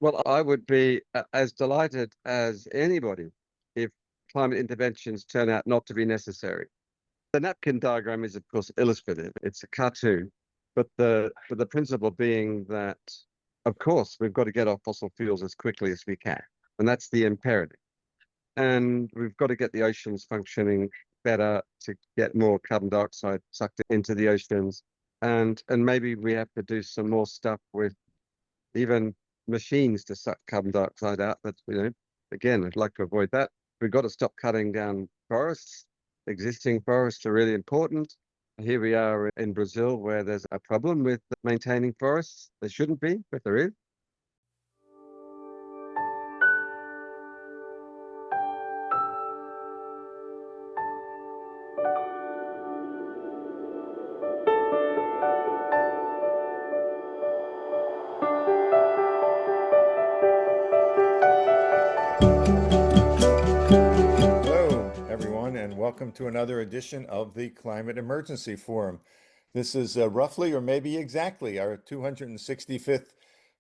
Well, I would be as delighted as anybody if climate interventions turn out not to be necessary. The napkin diagram is, of course, illustrative. It's a cartoon, but the principle being that, of course, we've got to get off fossil fuels as quickly as we can, and that's the imperative. And we've got to get the oceans functioning better to get more carbon dioxide sucked into the oceans, and maybe we have to do some more stuff with even machines to suck carbon dioxide out. But again, I'd like to avoid that. We've got to stop cutting down forests. Existing forests are really important. Here we are in Brazil, where there's a problem with maintaining forests. There shouldn't be, but there is. Hello, everyone, and welcome to another edition of the Climate Emergency Forum. This is roughly, or maybe exactly, our 265th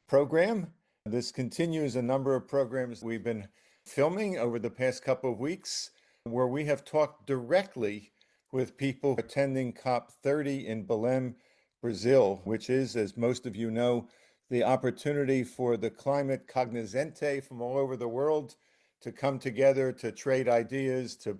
program. This continues a number of programs we've been filming over the past couple of weeks, where we have talked directly with people attending COP30 in Belém, Brazil, which is, as most of you know, the opportunity for the climate cognoscente from all over the world to come together to trade ideas, to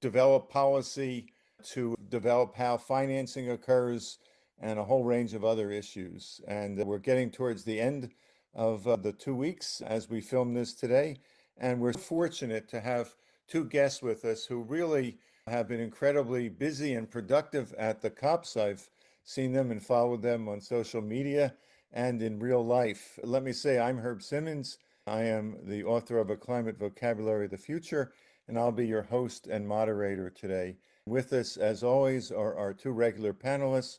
develop policy, to develop how financing occurs, and a whole range of other issues. And we're getting towards the end of the 2 weeks as we film this today. And we're fortunate to have two guests with us who really have been incredibly busy and productive at the COPs. I've seen them and followed them on social media and in real life. Let me say, I'm Herb Simmons. I am the author of A Climate Vocabulary of the Future, and I'll be your host and moderator today. With us, as always, are our two regular panelists,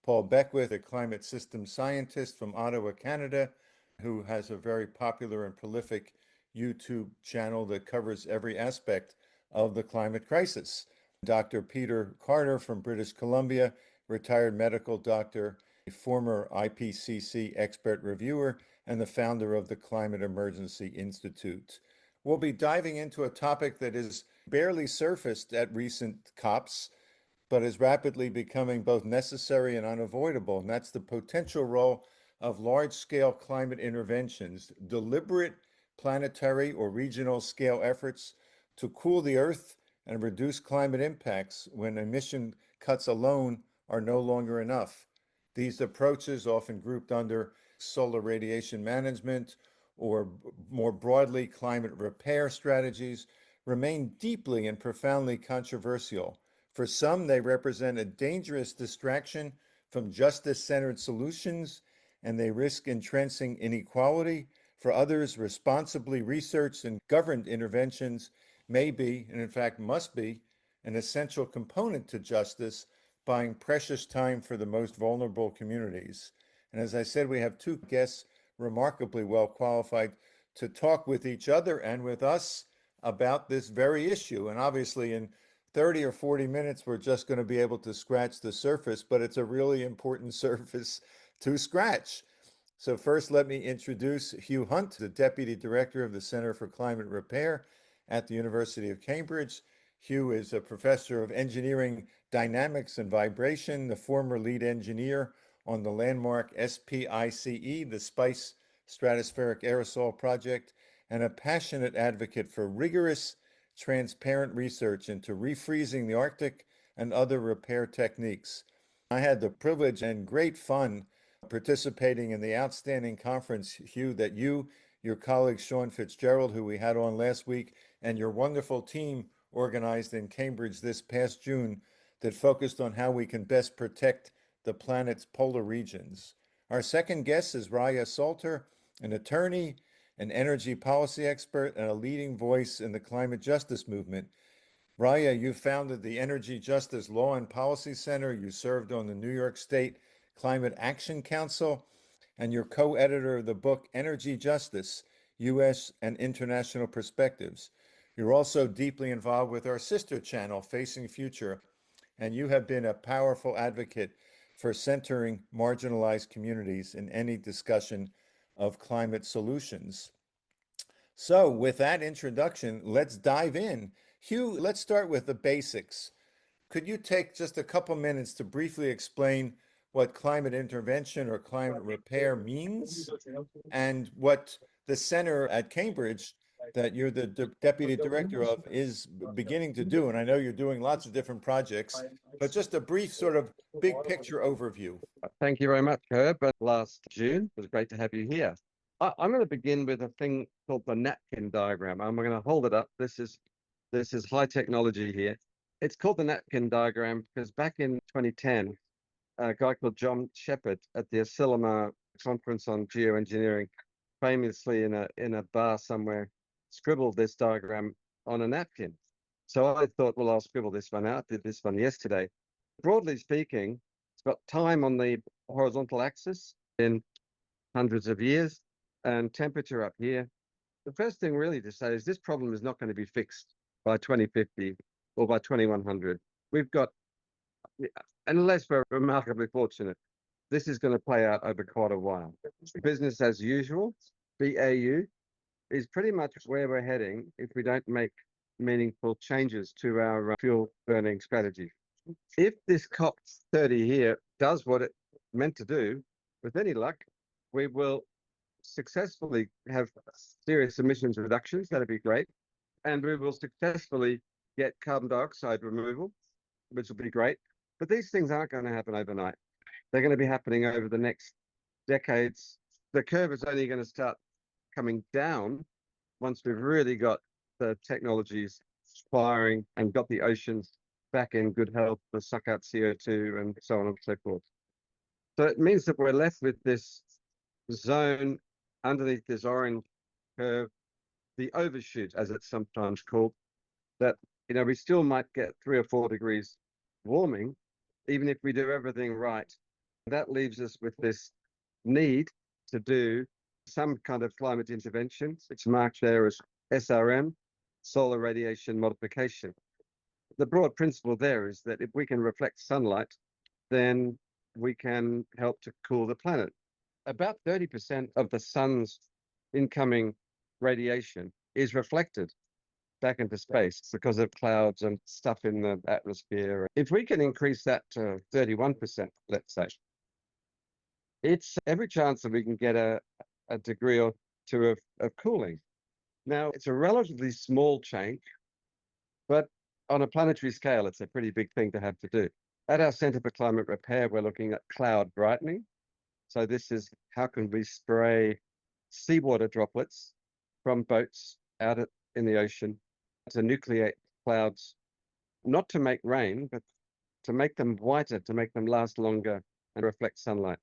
Paul Beckwith, a climate systems scientist from Ottawa, Canada, who has a very popular and prolific YouTube channel that covers every aspect of the climate crisis. Dr. Peter Carter from British Columbia, retired medical doctor, a former IPCC expert reviewer, and the founder of the Climate Emergency Institute. We'll be diving into a topic that is barely surfaced at recent COPs, but is rapidly becoming both necessary and unavoidable, and that's the potential role of large-scale climate interventions, deliberate planetary or regional scale efforts to cool the Earth and reduce climate impacts when emission cuts alone are no longer enough. These approaches, often grouped under solar radiation management or more broadly climate repair strategies, remain deeply and profoundly controversial. For some, they represent a dangerous distraction from justice-centered solutions, and they risk entrenching inequality. For others, responsibly researched and governed interventions may be, and in fact must be, an essential component to justice, buying precious time for the most vulnerable communities. And as I said, we have two guests remarkably well qualified to talk with each other and with us about this very issue. And obviously, in 30 or 40 minutes, we're just going to be able to scratch the surface, but it's a really important surface to scratch. So first, let me introduce Hugh Hunt, the Deputy Director of the Center for Climate Repair at the University of Cambridge. Hugh is a professor of engineering dynamics and vibration, the former lead engineer on the landmark SPICE, the Spice Stratospheric Aerosol Project, and a passionate advocate for rigorous, transparent research into refreezing the Arctic and other repair techniques. I had the privilege and great fun participating in the outstanding conference, Hugh, that you, your colleague Sean Fitzgerald, who we had on last week, and your wonderful team organized in Cambridge this past June that focused on how we can best protect the planet's polar regions. Our second guest is Raya Salter, an attorney, an energy policy expert, and a leading voice in the climate justice movement. Raya, you founded the Energy Justice Law and Policy Center. You served on the New York State Climate Action Council, and you're co-editor of the book Energy Justice, U.S. and International Perspectives. You're also deeply involved with our sister channel, Facing Future, and you have been a powerful advocate for centering marginalized communities in any discussion of climate solutions. So with that introduction, let's dive in. Hugh, let's start with the basics. Could you take just a couple minutes to briefly explain what climate intervention or climate repair means and what the center at Cambridge that you're the deputy director of is beginning to do? And I know you're doing lots of different projects, but just a brief sort of big picture overview. Thank you very much, Herb. Last June, it was great to have you here. I'm going to begin with a thing called the napkin diagram. I'm going to hold it up. This is high technology here. It's called the napkin diagram because back in 2010, a guy called John Shepherd at the Asilomar conference on geoengineering, famously in a bar somewhere, scribbled this diagram on a napkin. So I thought, well, I'll scribble this one out. Did this one yesterday. Broadly speaking, it's got time on the horizontal axis in hundreds of years and temperature up here. The first thing really to say is this problem is not going to be fixed by 2050 or by 2100. We've got, unless we're remarkably fortunate, this is going to play out over quite a while. Business as usual, BAU, is pretty much where we're heading if we don't make meaningful changes to our fuel burning strategy. If this COP30 here does what it meant to do, with any luck, we will successfully have serious emissions reductions. That'd be great. And we will successfully get carbon dioxide removal, which will be great. But these things aren't going to happen overnight. They're going to be happening over the next decades. The curve is only going to start coming down once we've really got the technologies firing and got the oceans back in good health to suck out CO2 and so on and so forth. So it means that we're left with this zone underneath this orange curve, the overshoot, as it's sometimes called, that, we still might get 3 or 4 degrees warming, even if we do everything right. That leaves us with this need to do some kind of climate intervention, which marked there as SRM, solar radiation modification. The broad principle there is that if we can reflect sunlight, then we can help to cool the planet. About 30% of the sun's incoming radiation is reflected back into space because of clouds and stuff in the atmosphere. If we can increase that to 31%, let's say, it's every chance that we can get a degree or two of cooling. Now, it's a relatively small change, but on a planetary scale, it's a pretty big thing to have to do. At our Centre for Climate Repair, we're looking at cloud brightening. So this is how can we spray seawater droplets from boats out in the ocean to nucleate clouds, not to make rain, but to make them whiter, to make them last longer and reflect sunlight.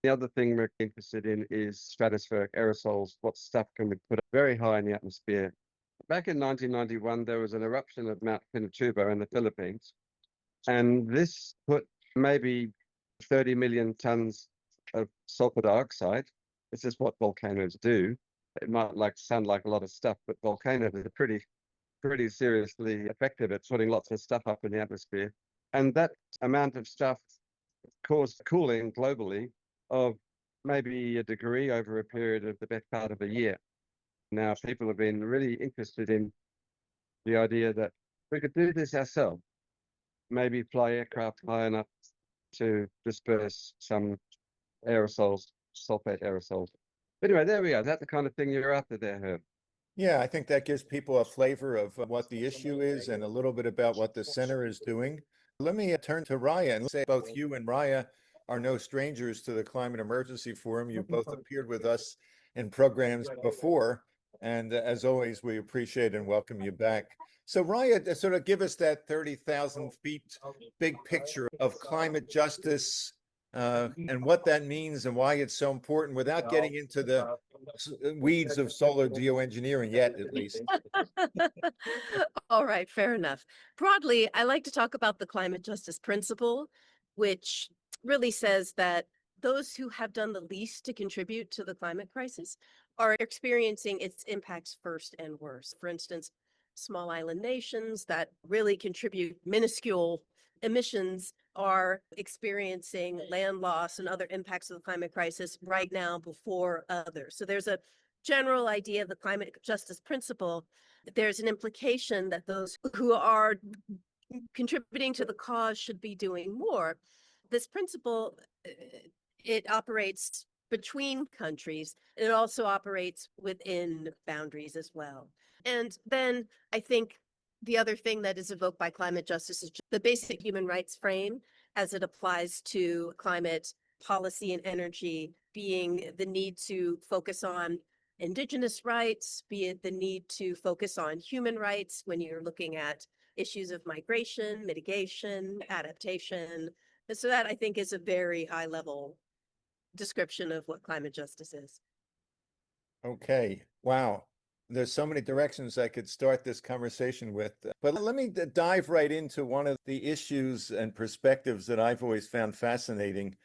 The other thing we're interested in is stratospheric aerosols. What stuff can we put very high in the atmosphere? Back in 1991, there was an eruption of Mount Pinatubo in the Philippines, and this put maybe 30 million tons of sulfur dioxide. This is what volcanoes do. It might sound like a lot of stuff, but volcanoes are pretty seriously effective at putting lots of stuff up in the atmosphere. And that amount of stuff caused cooling globally of maybe a degree over a period of the best part of a year. Now, people have been really interested in the idea that we could do this ourselves, maybe fly aircraft high enough to disperse some aerosols, sulfate aerosols. But anyway, there we go. That's the kind of thing you're after there, Herb. Yeah, I think that gives people a flavor of what the issue is and a little bit about what the center is doing. Let me turn to Raya and say both you and Raya are no strangers to the Climate Emergency Forum. You've both appeared with us in programs before, and as always, we appreciate and welcome you back. So Raya, sort of give us that 30,000 feet big picture of climate justice and what that means and why it's so important without getting into the weeds of solar geoengineering yet, at least. All right, fair enough. Broadly, I like to talk about the climate justice principle, which really says that those who have done the least to contribute to the climate crisis are experiencing its impacts first and worst. For instance, small island nations that really contribute minuscule emissions are experiencing land loss and other impacts of the climate crisis right now before others. So there's a general idea of the climate justice principle. There's an implication that those who are contributing to the cause should be doing more. This principle, it operates between countries. It also operates within boundaries as well. And then I think the other thing that is evoked by climate justice is the basic human rights frame as it applies to climate policy and energy, being the need to focus on indigenous rights, be it the need to focus on human rights when you're looking at issues of migration, mitigation, adaptation. And so that I think is a very high level description of what climate justice is. Okay. Wow. There's so many directions I could start this conversation with, but let me dive right into one of the issues and perspectives that I've always found fascinating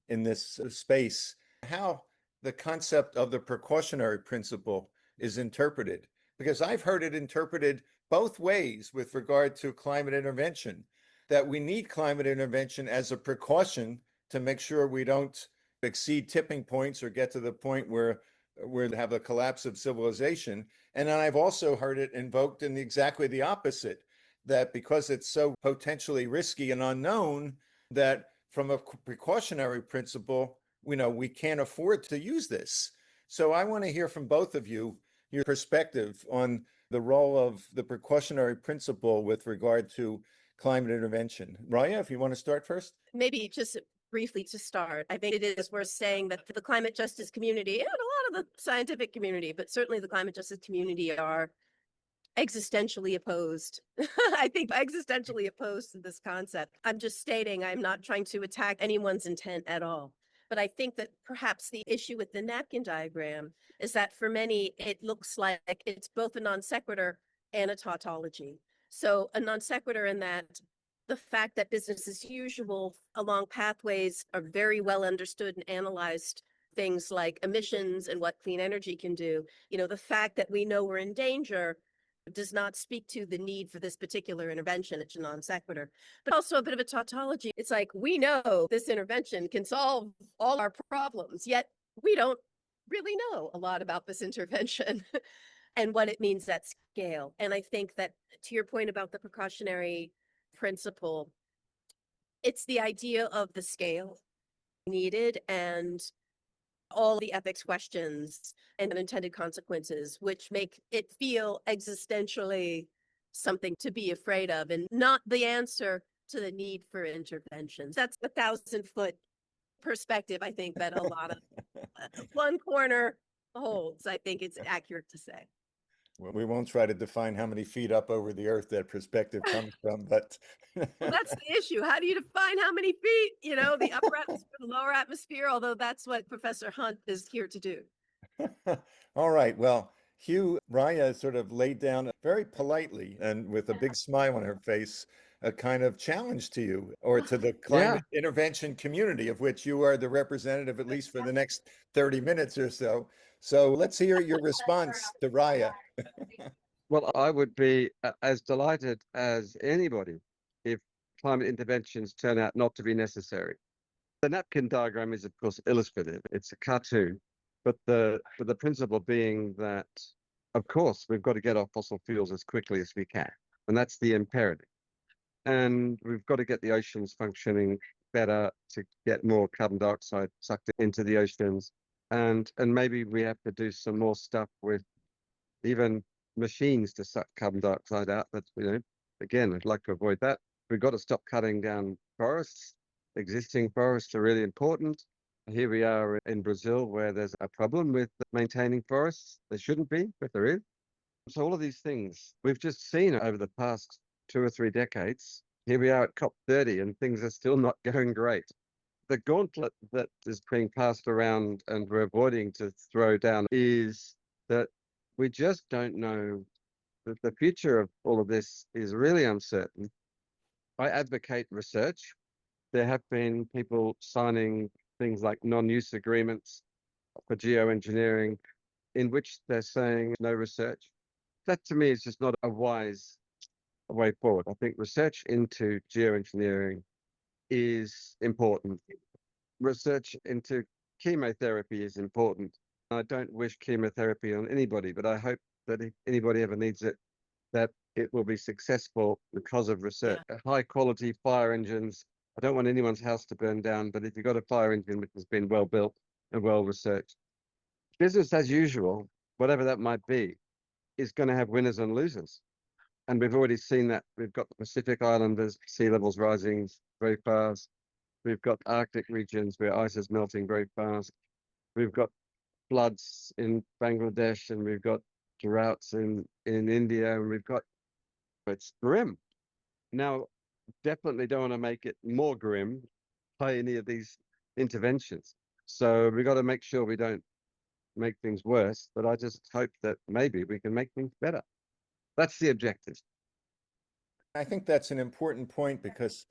in this space, how the concept of the precautionary principle is interpreted, because I've heard it interpreted both ways with regard to climate intervention, that we need climate intervention as a precaution to make sure we don't exceed tipping points or get to the point where we have a collapse of civilization. And then I've also heard it invoked in exactly the opposite, that because it's so potentially risky and unknown, that from a precautionary principle, we can't afford to use this. So I want to hear from both of you, your perspective on the role of the precautionary principle with regard to climate intervention. Raya, if you want to start first. Maybe just briefly to start, I think it is worth saying that the climate justice community and a lot of the scientific community, but certainly the climate justice community, are existentially opposed. I think existentially opposed to this concept. I'm just stating I'm not trying to attack anyone's intent at all. But I think that perhaps the issue with the napkin diagram is that for many, it looks like it's both a non sequitur and a tautology. So a non sequitur in that the fact that business as usual along pathways are very well understood and analyzed, things like emissions and what clean energy can do. The fact that we know we're in danger does not speak to the need for this particular intervention. It's a non sequitur, but also a bit of a tautology. It's like, we know this intervention can solve all our problems, yet we don't really know a lot about this intervention and what it means at scale. And I think that, to your point about the precautionary principle, it's the idea of the scale needed and all the ethics questions and unintended consequences, which make it feel existentially something to be afraid of and not the answer to the need for interventions. That's a 1,000-foot perspective, I think, that a lot of one corner holds. I think it's accurate to say. Well, we won't try to define how many feet up over the earth that perspective comes from, but well, that's the issue. How do you define how many feet? The upper atmosphere, the lower atmosphere, although that's what Professor Hunt is here to do. All right. Well, Hugh, Raya sort of laid down very politely and with a big smile on her face, a kind of challenge to you or to the climate intervention community, of which you are the representative, at least for the next 30 minutes or so. So let's hear your response to Raya. Well, I would be as delighted as anybody if climate interventions turn out not to be necessary. The napkin diagram is, of course, illustrative. It's a cartoon, but the principle being that, of course, we've got to get off fossil fuels as quickly as we can, and that's the imperative. And we've got to get the oceans functioning better to get more carbon dioxide sucked into the oceans, and maybe we have to do some more stuff with even machines to suck carbon dioxide out. But again, I'd like to avoid that. We've got to stop cutting down forests. Existing forests are really important. Here we are in Brazil, where there's a problem with maintaining forests. There shouldn't be, but there is. So all of these things we've just seen over the past 2 or 3 decades. Here we are at COP30 and things are still not going great. The gauntlet that is being passed around and we're avoiding to throw down is that we just don't know, that the future of all of this is really uncertain. I advocate research. There have been people signing things like non-use agreements for geoengineering in which they're saying no research. That to me is just not a wise way forward. I think research into geoengineering is important. Research into chemotherapy is important. I don't wish chemotherapy on anybody, but I hope that if anybody ever needs it, that it will be successful because of research. High quality fire engines. I don't want anyone's house to burn down, but if you've got a fire engine which has been well built and well researched, business as usual, whatever that might be, is going to have winners and losers. And we've already seen that. We've got the Pacific Islanders, sea levels rising very fast. We've got Arctic regions where ice is melting very fast. We've got floods in Bangladesh, and we've got droughts in India, and it's grim. Now, definitely don't want to make it more grim by any of these interventions. So we've got to make sure we don't make things worse, but I just hope that maybe we can make things better. That's the objective. I think that's an important point because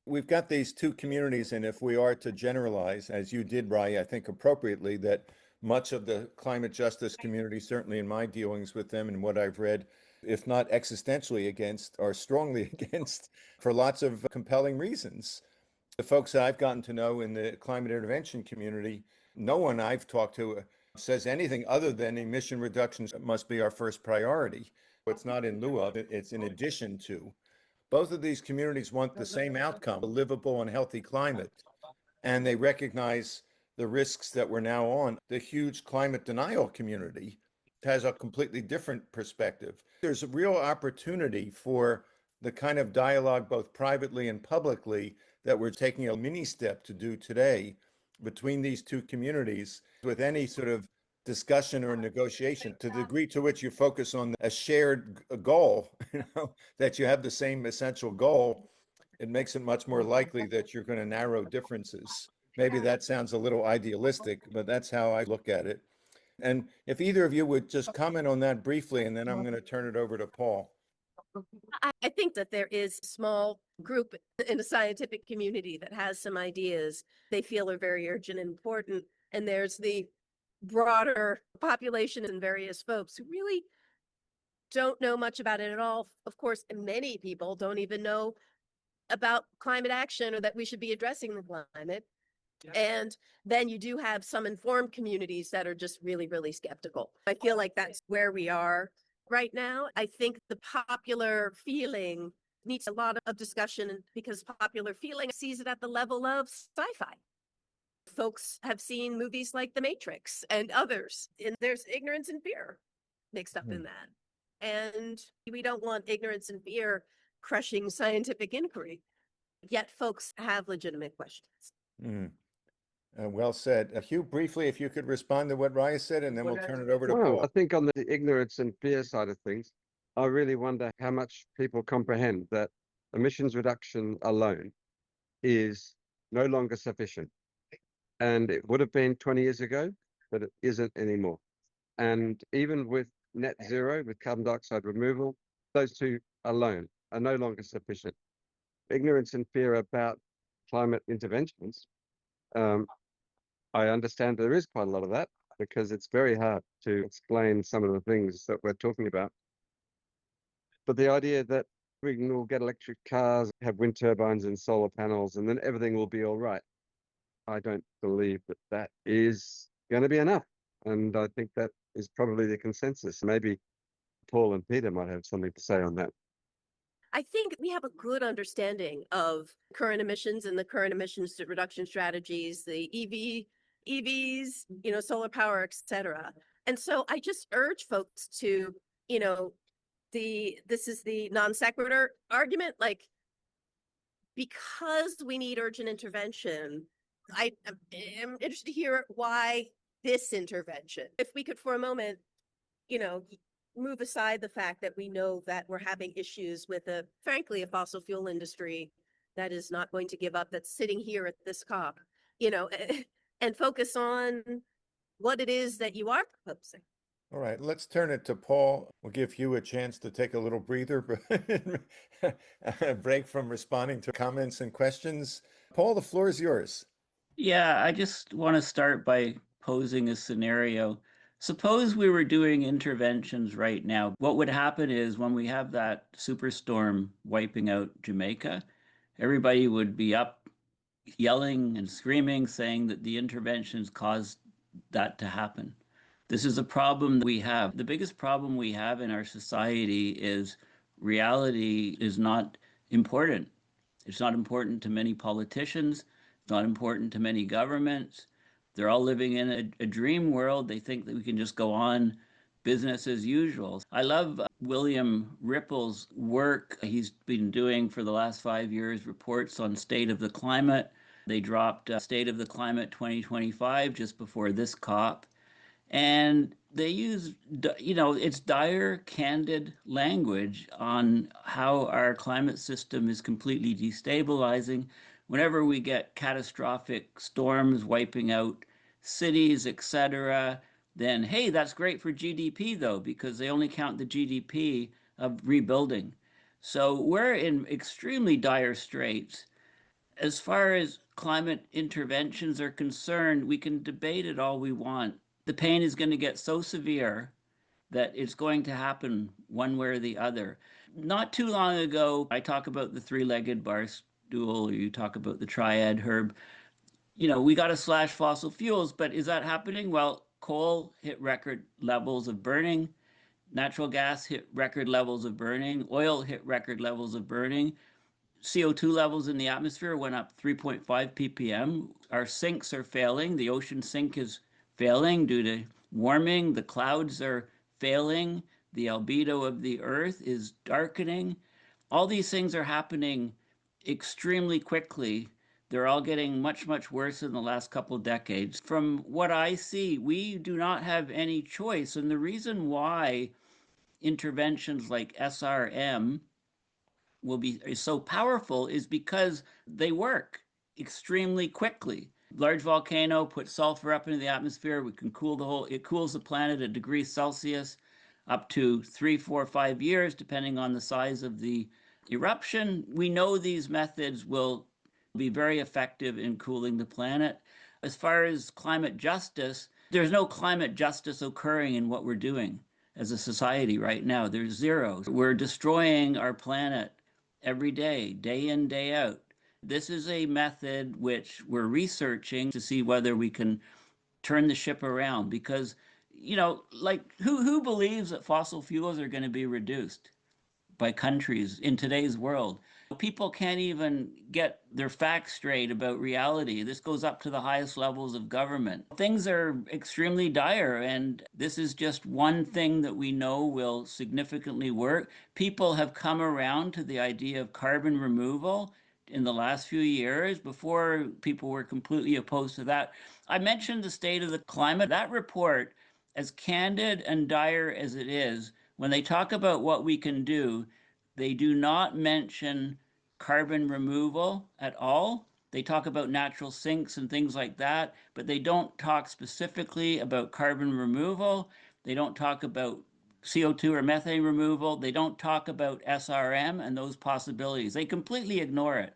we've got these two communities, and if we are to generalize, as you did, Rye, I think appropriately, that much of the climate justice community, certainly in my dealings with them and what I've read, if not existentially against, are strongly against for lots of compelling reasons. The folks that I've gotten to know in the climate intervention community, no one I've talked to says anything other than emission reductions must be our first priority. It's not in lieu of it, it's in addition to. Both of these communities want the same outcome, a livable and healthy climate, and they recognize the risks that we're now on. The huge climate denial community has a completely different perspective. There's a real opportunity for the kind of dialogue, both privately and publicly, that we're taking a mini step to do today between these two communities with any sort of discussion or negotiation, to the degree to which you focus on a shared goal, that you have the same essential goal, it makes it much more likely that you're going to narrow differences. Maybe that sounds a little idealistic, but that's how I look at it. And if either of you would just comment on that briefly, and then I'm going to turn it over to Paul. I think that there is a small group in the scientific community that has some ideas they feel are very urgent and important. And there's the broader population and various folks who really don't know much about it at all. Of course, many people don't even know about climate action or that we should be addressing the climate. And then you do have some informed communities that are just really, really skeptical. I feel like that's where we are right now. I think the popular feeling needs a lot of discussion because popular feeling sees it at the level of sci-fi. Folks have seen movies like The Matrix and others, and there's ignorance and fear mixed up in that. And we don't want ignorance and fear crushing scientific inquiry, yet folks have legitimate questions. Well said. Hugh, briefly, if you could respond to what Raya said, and then we'll turn it over to Paul. I think on the ignorance and fear side of things, I really wonder how much people comprehend that emissions reduction alone is no longer sufficient. And it would have been 20 years ago, but it isn't anymore. And even with net zero, with carbon dioxide removal, those two alone are no longer sufficient. Ignorance and fear about climate interventions, I understand there is quite a lot of that because it's very hard to explain some of the things that we're talking about. But the idea that we will get electric cars, have wind turbines and solar panels, and then everything will be all right, I don't believe that that is going to be enough. And I think that is probably the consensus. Maybe Paul and Peter might have something to say on that. I think we have a good understanding of current emissions and the current emissions reduction strategies, the EVs, solar power, etc. And so I just urge folks to, this is the non sequitur argument, like, because we need urgent intervention, I am interested to hear why this intervention. If we could for a moment, move aside the fact that we know that we're having issues with frankly, a fossil fuel industry that is not going to give up, that's sitting here at this COP, and focus on what it is that you are proposing. All right, let's turn it to Paul. We'll give you a chance to take a little breather, a break from responding to comments and questions. Paul, the floor is yours. Yeah, I just want to start by posing a scenario. Suppose we were doing interventions right now. What would happen is when we have that superstorm wiping out Jamaica, everybody would be up yelling and screaming, saying that the interventions caused that to happen. This is a problem we have. The biggest problem we have in our society is reality is not important. It's not important to many politicians. It's not important to many governments. They're all living in a dream world. They think that we can just go on business as usual. I love William Ripple's work. He's been doing for the last 5 years reports on state of the climate. They dropped State of the Climate 2025 just before this COP. And they use, it's dire, candid language on how our climate system is completely destabilizing. Whenever we get catastrophic storms wiping out cities, etc., then, hey, that's great for GDP, though, because they only count the GDP of rebuilding. So we're in extremely dire straits. As far as climate interventions are concerned, we can debate it all we want. The pain is going to get so severe that it's going to happen one way or the other. Not too long ago, I talk about the three-legged bar stool, or you talk about the triad herb. We got to slash fossil fuels, but is that happening? Well, coal hit record levels of burning. Natural gas hit record levels of burning. Oil hit record levels of burning. CO2 levels in the atmosphere went up 3.5 ppm. Our sinks are failing. The ocean sink is failing due to warming. The clouds are failing. The albedo of the earth is darkening. All these things are happening extremely quickly. They're all getting much, much worse in the last couple of decades. From what I see, we do not have any choice. And the reason why interventions like SRM is so powerful is because they work extremely quickly. Large volcano puts sulfur up into the atmosphere. We can it cools the planet a degree Celsius up to 3, 4, 5 years, depending on the size of the eruption. We know these methods will be very effective in cooling the planet. As far as climate justice, there's no climate justice occurring in what we're doing as a society right now. There's zero. We're destroying our planet every day, day in, day out. This is a method which we're researching to see whether we can turn the ship around, because, who believes that fossil fuels are going to be reduced by countries in today's world? People can't even get their facts straight about reality. This goes up to the highest levels of government. Things are extremely dire, and this is just one thing that we know will significantly work. People have come around to the idea of carbon removal in the last few years. Before, people were completely opposed to that. I mentioned the state of the climate. That report, as candid and dire as it is, when they talk about what we can do, they do not mention carbon removal at all. They talk about natural sinks and things like that, but they don't talk specifically about carbon removal. They don't talk about CO2 or methane removal. They don't talk about SRM and those possibilities. They completely ignore it.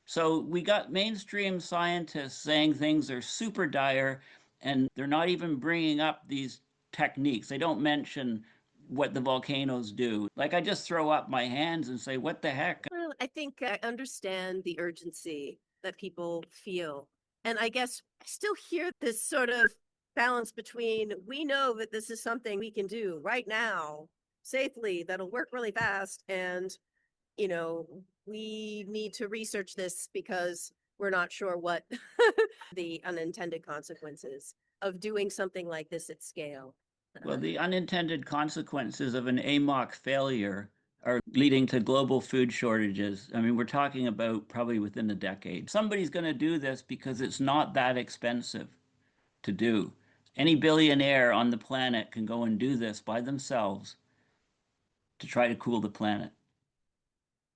So we got mainstream scientists saying things are super dire, and they're not even bringing up these techniques. They don't mention what the volcanoes do. Like, I just throw up my hands and say, what the heck? Well, I think I understand the urgency that people feel. And I guess I still hear this sort of balance between, we know that this is something we can do right now safely, that'll work really fast. And, we need to research this because we're not sure what the unintended consequences of doing something like this at scale. Well, the unintended consequences of an AMOC failure are leading to global food shortages. I mean, we're talking about probably within a decade. Somebody's going to do this because it's not that expensive to do. Any billionaire on the planet can go and do this by themselves to try to cool the planet.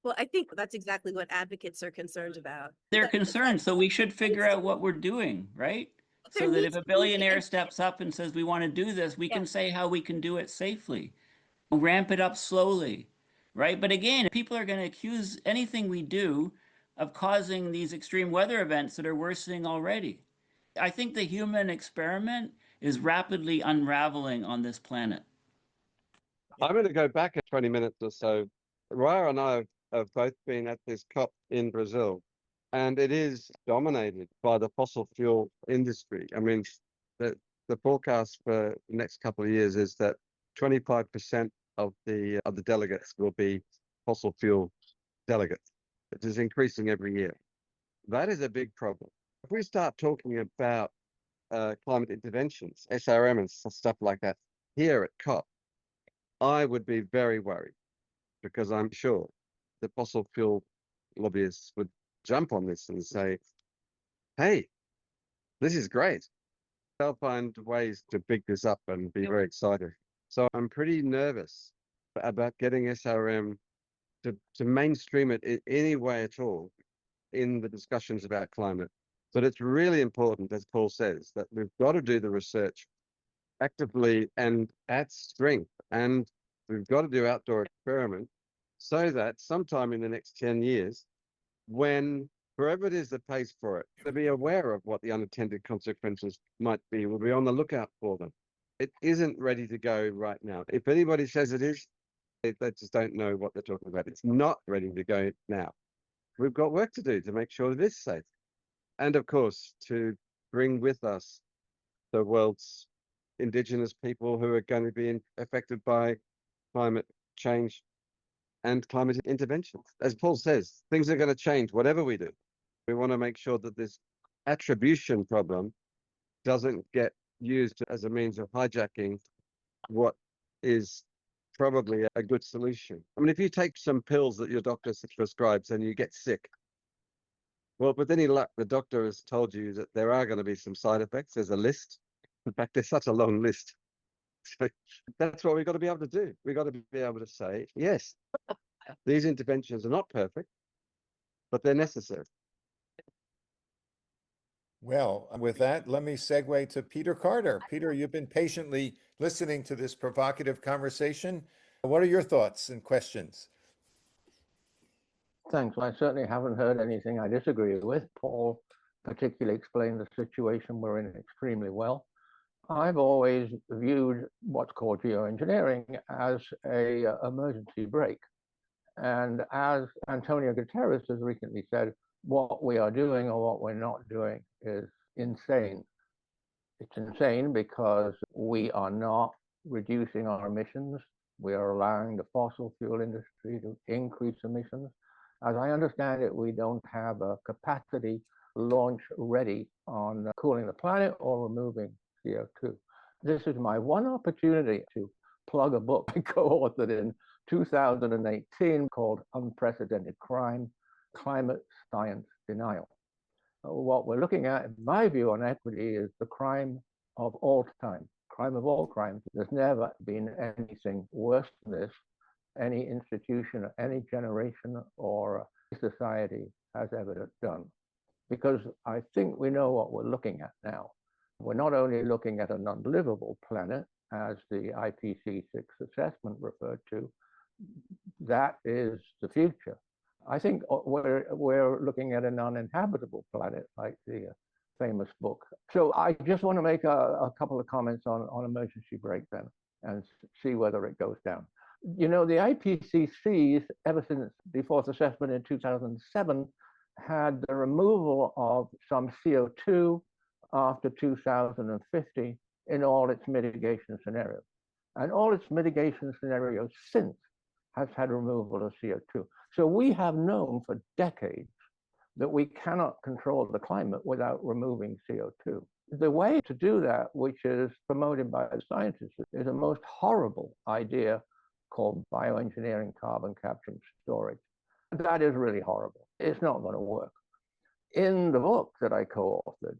Well, I think that's exactly what advocates are concerned about. They're concerned, so we should figure out what we're doing, right? So that if a billionaire steps up and says we want to do this, we can say how we can do it safely. Ramp it up slowly, right? But again, people are going to accuse anything we do of causing these extreme weather events that are worsening already. I think the human experiment is rapidly unraveling on this planet. I'm going to go back 20 minutes or so. Raya and I have both been at this COP in Brazil, and it is dominated by the fossil fuel industry. I mean, the forecast for the next couple of years is that 25% of the delegates will be fossil fuel delegates. It is increasing every year. That is a big problem. If we start talking about climate interventions, SRM and stuff like that here at COP, I would be very worried because I'm sure the fossil fuel lobbyists would jump on this and say, hey, this is great. They'll find ways to big this up and be very excited. So I'm pretty nervous about getting SRM to mainstream it in any way at all in the discussions about climate. But it's really important, as Paul says, that we've got to do the research actively and at strength. And we've got to do outdoor experiments so that sometime in the next 10 years, when whoever it is that pays for it, to be aware of what the unintended consequences might be, we'll be on the lookout for them. It isn't ready to go right now. If anybody says it is, they just don't know what they're talking about. It's not ready to go now. We've got work to do to make sure it is safe. And of course, to bring with us the world's indigenous people who are going to be affected by climate change and climate intervention. As Paul says, things are going to change whatever we do. We want to make sure that this attribution problem doesn't get used as a means of hijacking what is probably a good solution. I mean, if you take some pills that your doctor prescribes and you get sick, well, with any luck, the doctor has told you that there are going to be some side effects. There's a list. In fact, there's such a long list. So that's what we've got to be able to do. We've got to be able to say, yes, these interventions are not perfect, but they're necessary. Well, with that, let me segue to Peter Carter. Peter, you've been patiently listening to this provocative conversation. What are your thoughts and questions? Thanks. I certainly haven't heard anything I disagree with. Paul particularly explained the situation we're in extremely well. I've always viewed what's called geoengineering as a emergency brake. And as Antonio Guterres has recently said, what we are doing or what we're not doing is insane. It's insane because we are not reducing our emissions. We are allowing the fossil fuel industry to increase emissions. As I understand it, we don't have a capacity launch ready on cooling the planet or removing CO2. This is my one opportunity to plug a book I co-authored in 2018 called Unprecedented Crime, Climate Science Denial. What we're looking at, in my view on equity, is the crime of all time, crime of all crimes. There's never been anything worse than this, any institution, any generation or society has ever done. Because I think we know what we're looking at now. We're not only looking at an unlivable planet, as the IPCC assessment referred to, that is the future. I think we're looking at an uninhabitable planet, like the famous book. So I just want to make a couple of comments on emergency brake then, and see whether it goes down. You know, the IPCC, ever since the fourth assessment in 2007, had the removal of some CO2 after 2050 in all its mitigation scenarios. And all its mitigation scenarios since has had removal of CO2. So we have known for decades that we cannot control the climate without removing CO2. The way to do that, which is promoted by the scientists, is a most horrible idea called bioengineering carbon capture and storage. That is really horrible. It's not going to work. In the book that I co-authored,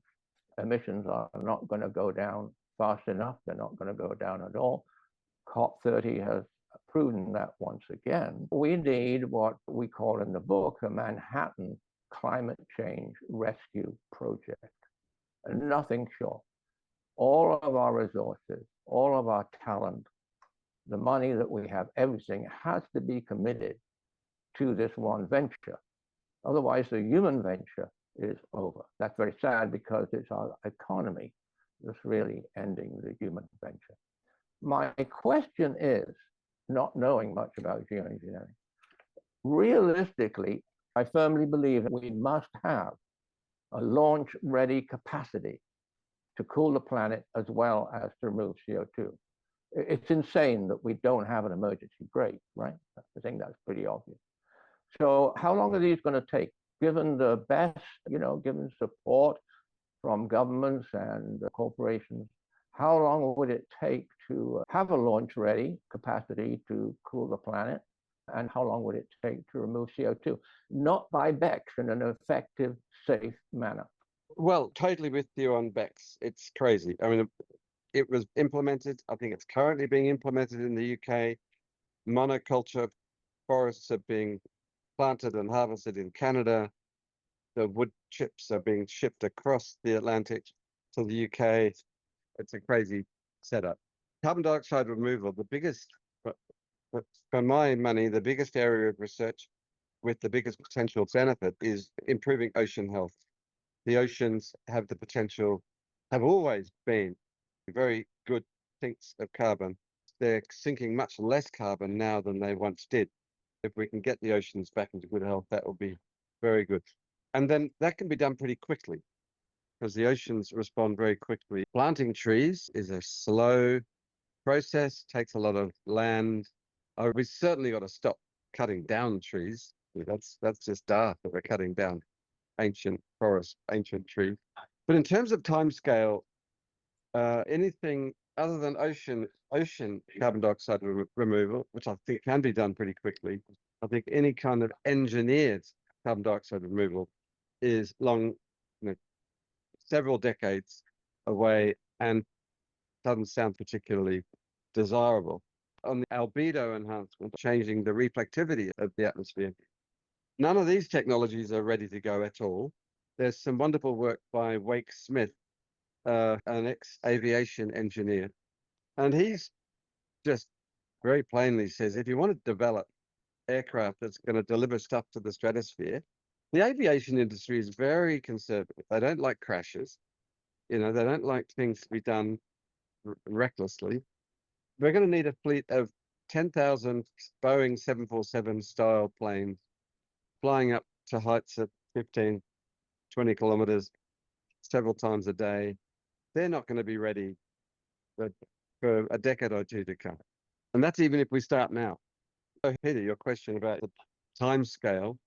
emissions are not going to go down fast enough. They're not going to go down at all. COP30 has proven that once again. We need what we call in the book a Manhattan Climate Change Rescue Project. Nothing short. All of our resources, all of our talent, the money that we have, everything has to be committed to this one venture. Otherwise, the human venture is over. That's very sad because it's our economy that's really ending the human venture. My question is, not knowing much about geoengineering, realistically, I firmly believe we must have a launch-ready capacity to cool the planet as well as to remove CO2. It's insane that we don't have an emergency brake, right? I think that's pretty obvious. So how long are these going to take? Given the best, given support from governments and corporations, how long would it take to have a launch-ready capacity to cool the planet? And how long would it take to remove CO2? Not by BECS, in an effective, safe manner. Well, totally with you on BECS. It's crazy. I mean, it was implemented. I think it's currently being implemented in the UK. Monoculture forests are being planted and harvested in Canada. The wood chips are being shipped across the Atlantic to the UK. It's a crazy setup. Carbon dioxide removal, the biggest, for my money, the biggest area of research with the biggest potential benefit is improving ocean health. The oceans have the potential, have always been very good sinks of carbon. They're sinking much less carbon now than they once did. If we can get the oceans back into good health, that will be very good. And then that can be done pretty quickly because the oceans respond very quickly. Planting trees is a slow process, takes a lot of land. We certainly got to stop cutting down trees. That's just daft that we're cutting down ancient forests, ancient trees. But in terms of timescale, anything other than ocean carbon dioxide removal, which I think can be done pretty quickly, I think any kind of engineered carbon dioxide removal is long, several decades away and doesn't sound particularly desirable. On the albedo enhancement, changing the reflectivity of the atmosphere, none of these technologies are ready to go at all. There's some wonderful work by Wake Smith, an ex-aviation engineer, and he's just very plainly says, if you want to develop aircraft that's going to deliver stuff to the stratosphere, the aviation industry is very conservative. They don't like crashes. They don't like things to be done recklessly. We're going to need a fleet of 10,000 Boeing 747 style planes flying up to heights of 15, 20 kilometers several times a day. They're not going to be ready for a decade or two to come. And that's even if we start now. So Peter, your question about the time scale,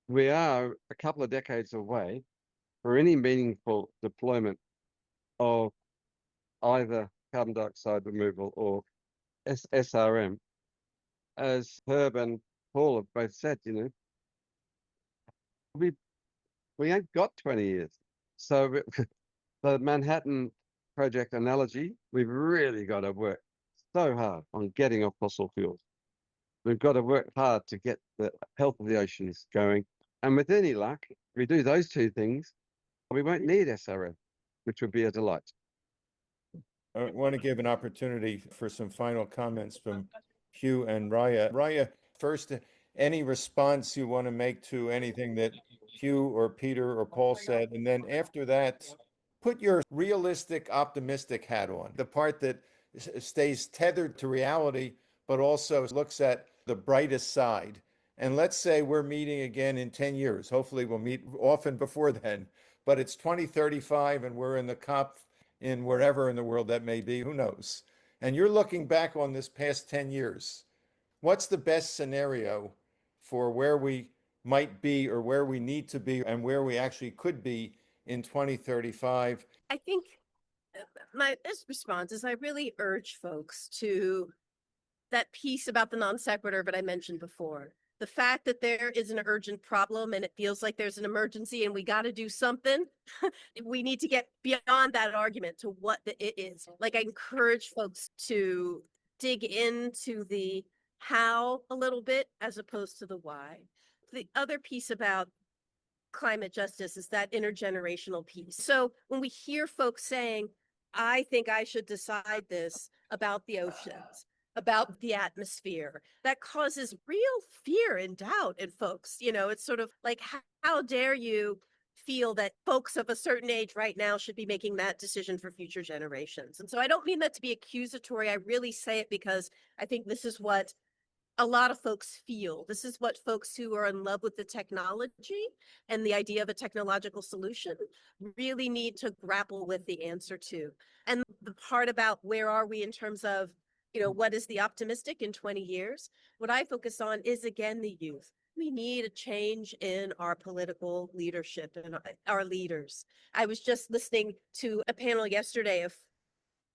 we are a couple of decades away for any meaningful deployment of either carbon dioxide removal or SRM. As Herb and Paul have both said, we ain't got 20 years. So the Manhattan Project analogy, we've really got to work so hard on getting off fossil fuels. We've got to work hard to get the health of the oceans going. And with any luck, if we do those two things, we won't need SRM, which would be a delight. I want to give an opportunity for some final comments from Hugh and Raya. Raya, first, any response you want to make to anything that Hugh or Peter or Paul said, and then after that, put your realistic, optimistic hat on, the part that stays tethered to reality, but also looks at the brightest side. And let's say we're meeting again in 10 years. Hopefully we'll meet often before then, but it's 2035 and we're in the COP in wherever in the world that may be, who knows? And you're looking back on this past 10 years. What's the best scenario for where we might be or where we need to be and where we actually could be in 2035? I think my best response is I really urge folks to that piece about the non sequitur that I mentioned before. The fact that there is an urgent problem and it feels like there's an emergency and we got to do something. We need to get beyond that argument to what it is. Like, I encourage folks to dig into the how a little bit as opposed to the why. The other piece about climate justice is that intergenerational piece. So when we hear folks saying, I think I should decide this about the oceans, about the atmosphere, that causes real fear and doubt in folks. It's sort of like, how dare you feel that folks of a certain age right now should be making that decision for future generations. And so I don't mean that to be accusatory. I really say it because I think this is what a lot of folks feel. This is what folks who are in love with the technology and the idea of a technological solution really need to grapple with the answer to. And the part about where are we in terms of, what is the optimistic in 20 years? What I focus on is, again, the youth. We need a change in our political leadership and our leaders. I was just listening to a panel yesterday of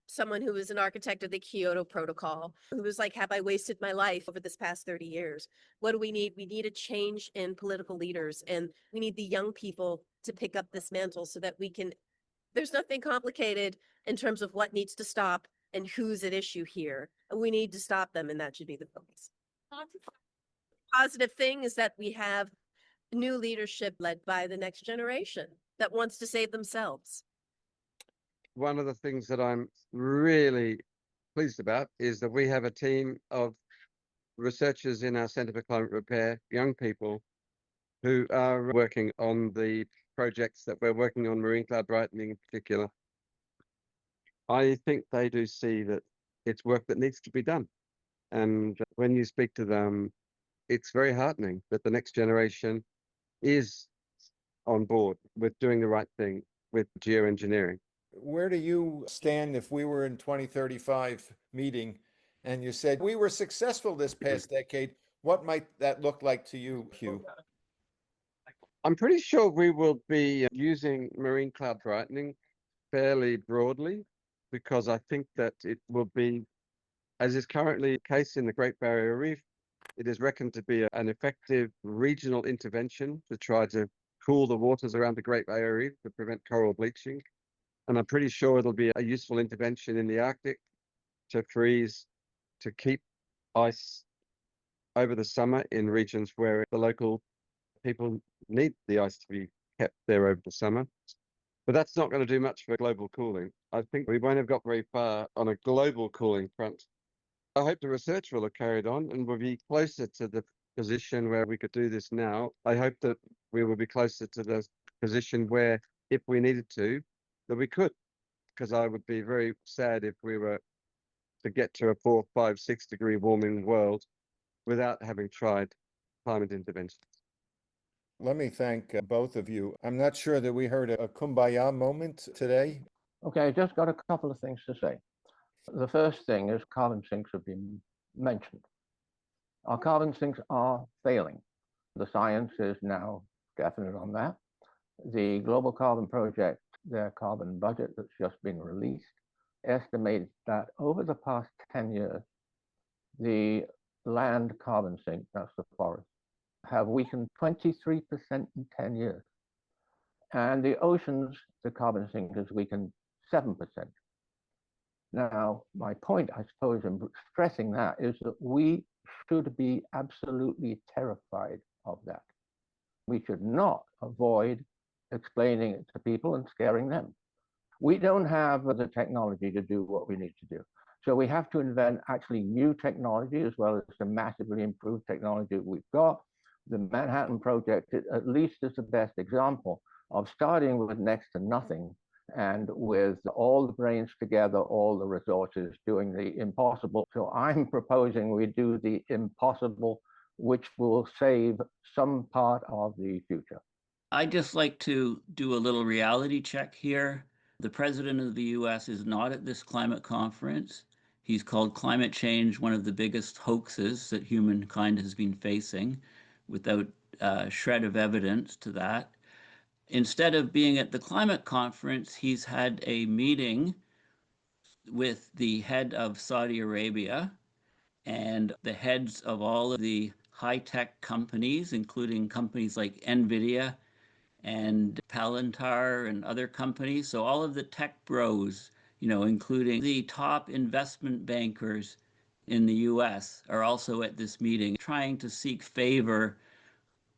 someone who was an architect of the Kyoto Protocol, who was like, have I wasted my life over this past 30 years? What do we need? We need a change in political leaders, and we need the young people to pick up this mantle so that we can, there's nothing complicated in terms of what needs to stop and who's at issue here. We need to stop them, and that should be the focus. Positive thing is that we have new leadership led by the next generation that wants to save themselves. One of the things that I'm really pleased about is that we have a team of researchers in our Centre for Climate Repair, young people, who are working on the projects that we're working on, marine cloud brightening in particular. I think they do see that it's work that needs to be done. And when you speak to them, it's very heartening that the next generation is on board with doing the right thing with geoengineering. Where do you stand if we were in 2035 meeting and you said we were successful this past decade? What might that look like to you, Hugh? I'm pretty sure we will be using marine cloud brightening fairly broadly, because I think that it will be, as is currently the case in the Great Barrier Reef, it is reckoned to be an effective regional intervention to try to cool the waters around the Great Barrier Reef to prevent coral bleaching. And I'm pretty sure it'll be a useful intervention in the Arctic to keep ice over the summer in regions where the local people need the ice to be kept there over the summer. But that's not going to do much for global cooling. I think we won't have got very far on a global cooling front. I hope the research will have carried on and we'll be closer to the position where we could do this now. I hope that we will be closer to the position where, if we needed to, that we could, because I would be very sad if we were to get to a 4, 5, 6 degree warming world without having tried climate interventions. Let me thank both of you. I'm not sure that we heard a kumbaya moment today. Okay, I just got a couple of things to say. The first thing is carbon sinks have been mentioned. Our carbon sinks are failing. The science is now definite on that. The Global Carbon Project, their carbon budget that's just been released, estimates that over the past 10 years, the land carbon sink, that's the forest, have weakened 23% in 10 years. And the oceans, the carbon sink has weakened 7%. Now, my point, I suppose, in stressing that is that we should be absolutely terrified of that. We should not avoid explaining it to people and scaring them. We don't have the technology to do what we need to do. So we have to invent actually new technology as well as the massively improved technology we've got. The Manhattan Project, at least, is the best example of starting with next to nothing and with all the brains together, all the resources, doing the impossible. So I'm proposing we do the impossible, which will save some part of the future. I'd just like to do a little reality check here. The president of the US is not at this climate conference. He's called climate change one of the biggest hoaxes that humankind has been facing, without a shred of evidence to that. Instead of being at the climate conference, he's had a meeting with the head of Saudi Arabia and the heads of all of the high-tech companies, including companies like NVIDIA and Palantir and other companies. So all of the tech bros, including the top investment bankers in the US, are also at this meeting, trying to seek favor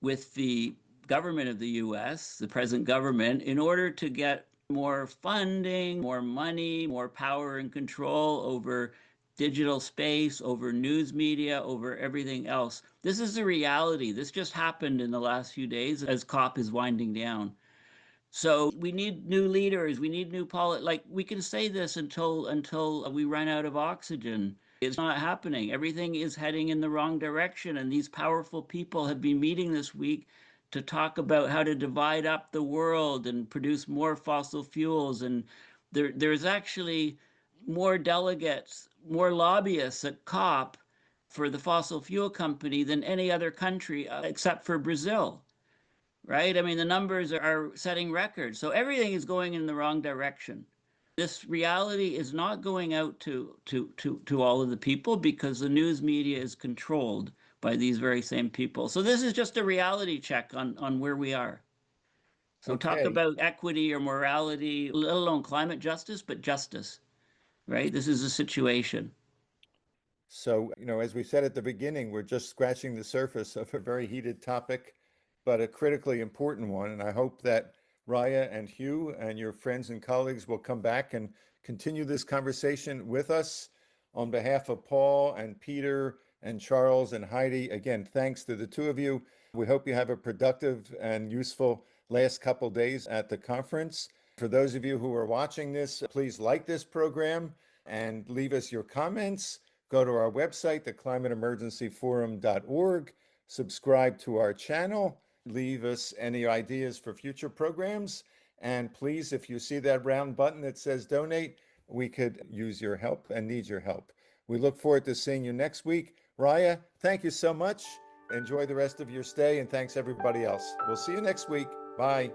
with the government of the US, the present government, in order to get more funding, more money, more power and control over digital space, over news media, over everything else. This is the reality. This just happened in the last few days as COP is winding down. So we need new leaders. We need new like we can say this until we run out of oxygen. It's not happening. Everything is heading in the wrong direction. And these powerful people have been meeting this week to talk about how to divide up the world and produce more fossil fuels. And there's actually more delegates, more lobbyists at COP for the fossil fuel company than any other country except for Brazil. Right? I mean, the numbers are setting records. So everything is going in the wrong direction. This reality is not going out to all of the people because the news media is controlled by these very same people. So this is just a reality check on where we are. So talk Okay. about equity or morality, let alone climate justice, but justice, right? This is a situation. So, as we said at the beginning, we're just scratching the surface of a very heated topic, but a critically important one. And I hope that Raya and Hugh and your friends and colleagues will come back and continue this conversation with us. On behalf of Paul and Peter and Charles and Heidi, again, thanks to the two of you. We hope you have a productive and useful last couple days at the conference. For those of you who are watching this, please like this program and leave us your comments. Go to our website, theclimateemergencyforum.org, subscribe to our channel, leave us any ideas for future programs. And please, if you see that round button that says donate, we could use your help and need your help. We look forward to seeing you next week. Raya, thank you so much. Enjoy the rest of your stay, and thanks everybody else. We'll see you next week. Bye.